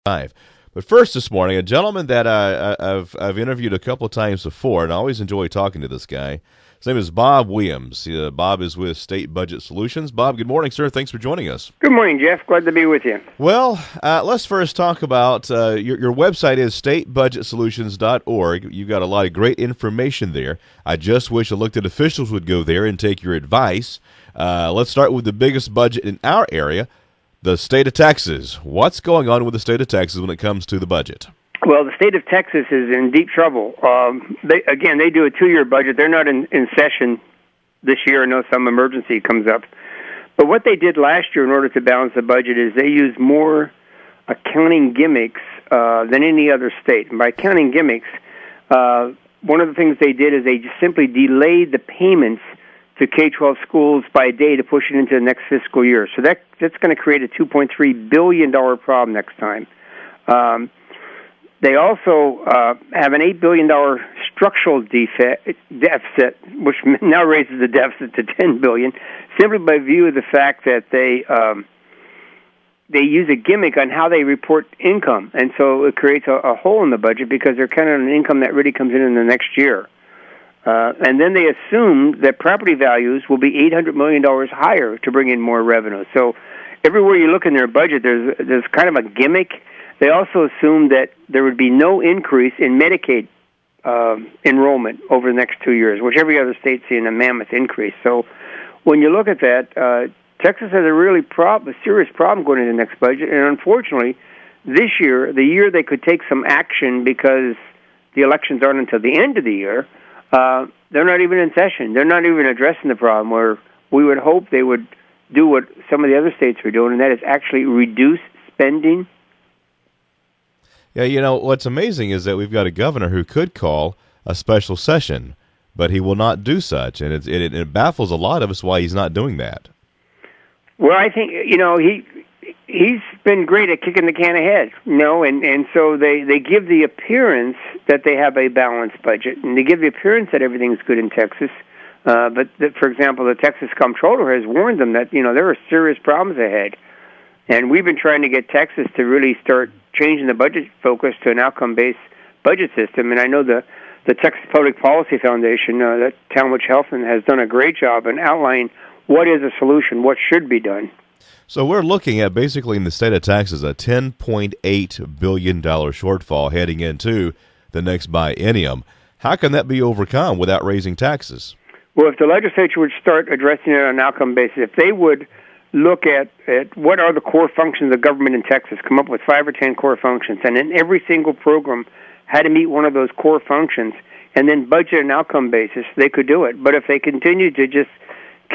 Live. But first this morning, a gentleman that I've interviewed a couple of times before, and I always enjoy talking to this guy. His name is Bob Williams. Bob is with State Budget Solutions. Bob, good morning, sir. Thanks for joining us. Good morning, Jeff. Glad to be with you. Well, let's first talk about your website is statebudgetsolutions.org. You've got a lot of great information there. I just wish elected officials would go there and take your advice. Let's start with the biggest budget in our area, the state of Texas. What's going on with the state of Texas when it comes to the budget? Well, the state of Texas is in deep trouble. They do a 2-year budget. They're not in session this year unless some emergency comes up. But what they did last year in order to balance the budget is they used more accounting gimmicks than any other state. And by accounting gimmicks, one of the things they did is they just simply delayed the payments to K-12 schools by a day to push it into the next fiscal year. So that's going to create a $2.3 billion problem next time. They also have an $8 billion structural deficit, which now raises the deficit to $10 billion, simply by view of the fact that they use a gimmick on how they report income. And so it creates a hole in the budget because they're counting on an income that really comes in the next year. And then they assume that property values will be $800 million higher to bring in more revenue. So everywhere you look in their budget, there's kind of a gimmick. They also assume that there would be no increase in Medicaid enrollment over the next 2 years, which every other state's seeing a mammoth increase. So when you look at that, Texas has a serious problem going into the next budget. And unfortunately, this year, the year they could take some action because the elections aren't until the end of the year, they're not even in session. They're not even addressing the problem, where we would hope they would do what some of the other states are doing, and that is actually reduce spending. Yeah, what's amazing is that we've got a governor who could call a special session, but he will not do such, and it baffles a lot of us why he's not doing that. Well, I think, he's been great at kicking the can ahead, and so they give the appearance that they have a balanced budget, and they give the appearance that everything's good in Texas. But for example, the Texas Comptroller has warned them that, there are serious problems ahead. And we've been trying to get Texas to really start changing the budget focus to an outcome-based budget system. And I know the Texas Public Policy Foundation, that Talmadge Helfand, has done a great job in outlining what is a solution, what should be done. So we're looking at basically in the state of Texas a $10.8 billion shortfall heading into the next biennium. How can that be overcome without raising taxes? Well, if the legislature would start addressing it on an outcome basis, if they would look at what are the core functions of government in Texas, come up with 5 or 10 core functions, and then every single program had to meet one of those core functions, and then budget an outcome basis, they could do it. But if they continue to just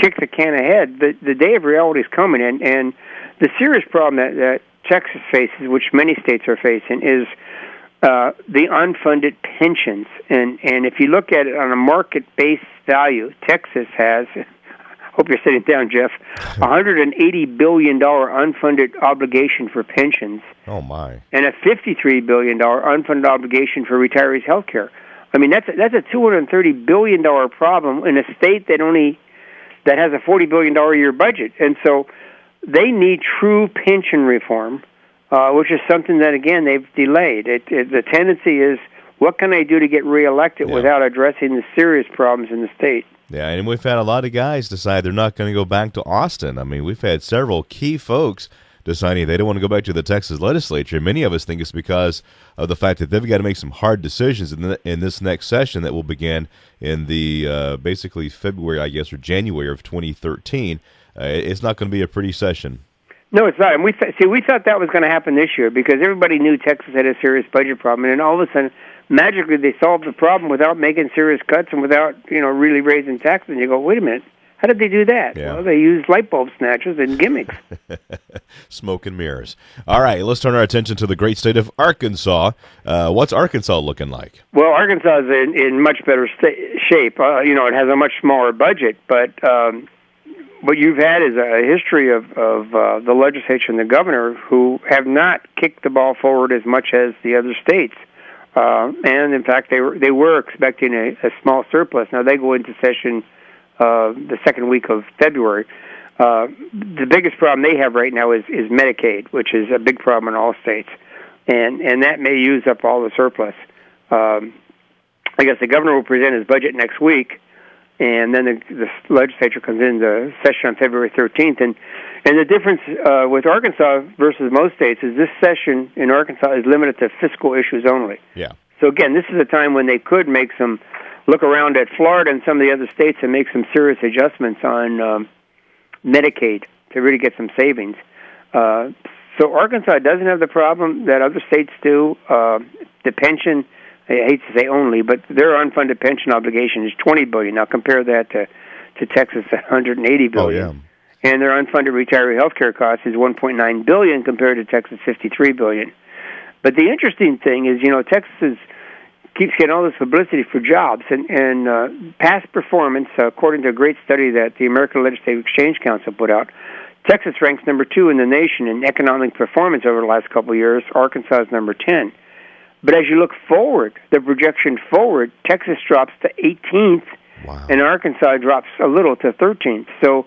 kick the can ahead, the day of reality is coming. And the serious problem that Texas faces, which many states are facing, is the unfunded pensions. And if you look at it on a market-based value, Texas has, hope you're sitting down, Jeff, $180 billion unfunded obligation for pensions. Oh, my. And a $53 billion unfunded obligation for retirees' health care. I mean, that's a $230 billion problem in a state that has a $40 billion a year budget. And so they need true pension reform, which is something that, again, they've delayed. The tendency is, what can I do to get reelected without addressing the serious problems in the state? Yeah, and we've had a lot of guys decide they're not going to go back to Austin. I mean, we've had several key folks deciding they don't want to go back to the Texas legislature. Many of us think it's because of the fact that they've got to make some hard decisions in this next session that will begin in the basically February, I guess, or January of 2013. It's not going to be a pretty session. No, it's not. And we thought that was going to happen this year because everybody knew Texas had a serious budget problem, and then all of a sudden, magically, they solved the problem without making serious cuts and without, really raising taxes. And you go, wait a minute, how did they do that? Yeah. Well, they used light bulb snatchers and gimmicks. Smoke and mirrors. All right, let's turn our attention to the great state of Arkansas. What's Arkansas looking like? Well, Arkansas is in much better shape. It has a much smaller budget, but what you've had is a history of the legislature and the governor who have not kicked the ball forward as much as the other states. And in fact, they were expecting a small surplus. Now they go into session the second week of February. The biggest problem they have right now is Medicaid, which is a big problem in all states. and that may use up all the surplus. I guess the governor will present his budget next week, and then the legislature comes into session on February 13th. And the difference with Arkansas versus most states is this session in Arkansas is limited to fiscal issues only. Yeah. So again, this is a time when they could look around at Florida and some of the other states and make some serious adjustments on Medicaid to really get some savings. So Arkansas doesn't have the problem that other states do. The pension, I hate to say only, but their unfunded pension obligation is $20 billion. Now compare that to Texas at $180 billion. Oh, yeah. And their unfunded retiree health care cost is $1.9 billion compared to Texas' $53 billion. But the interesting thing is, Texas keeps getting all this publicity for jobs, and past performance, according to a great study that the American Legislative Exchange Council put out, Texas ranks number 2 in the nation in economic performance over the last couple of years. Arkansas is number 10. But as you look forward, the projection forward, Texas drops to 18th, wow, and Arkansas drops a little to 13th. So,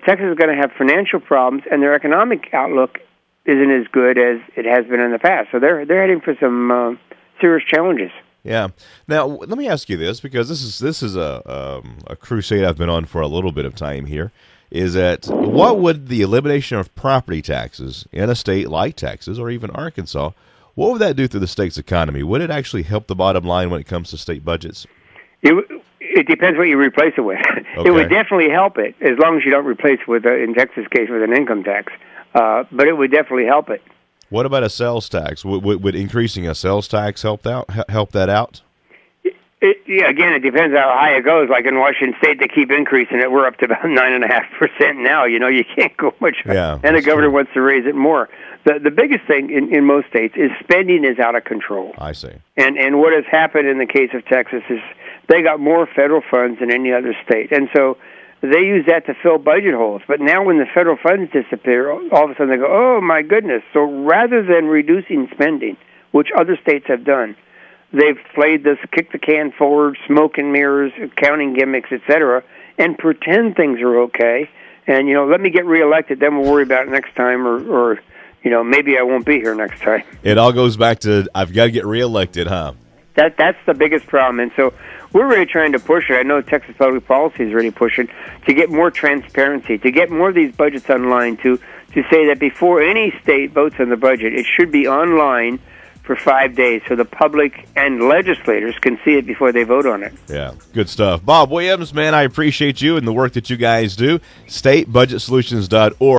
Texas is going to have financial problems, and their economic outlook isn't as good as it has been in the past. So they're heading for some serious challenges. Yeah. Now, let me ask you this, because this is a crusade I've been on for a little bit of time here, is that what would the elimination of property taxes in a state like Texas or even Arkansas, what would that do to the state's economy? Would it actually help the bottom line when it comes to state budgets? It depends what you replace it with. Okay. It would definitely help it, as long as you don't replace with, in Texas' case, with an income tax. But it would definitely help it. What about a sales tax? Would increasing a sales tax help that out? Again, it depends how high it goes. Like in Washington State, they keep increasing it. We're up to about 9.5% now. You can't go much higher. Yeah, and the governor wants to raise it more. The biggest thing in most states is spending is out of control. I see. And what has happened in the case of Texas is they got more federal funds than any other state. And so they use that to fill budget holes. But now when the federal funds disappear, all of a sudden they go, oh, my goodness. So rather than reducing spending, which other states have done, they've played this kick the can forward, smoke and mirrors, accounting gimmicks, etc., and pretend things are okay. And, let me get reelected, then we'll worry about it next time, or maybe I won't be here next time. It all goes back to, I've got to get reelected, huh? That's the biggest problem. And so we're really trying to push it. I know Texas Public Policy is really pushing to get more transparency, to get more of these budgets online, to say that before any state votes on the budget, it should be online for 5 days so the public and legislators can see it before they vote on it. Yeah, good stuff. Bob Williams, man, I appreciate you and the work that you guys do. StateBudgetSolutions.org.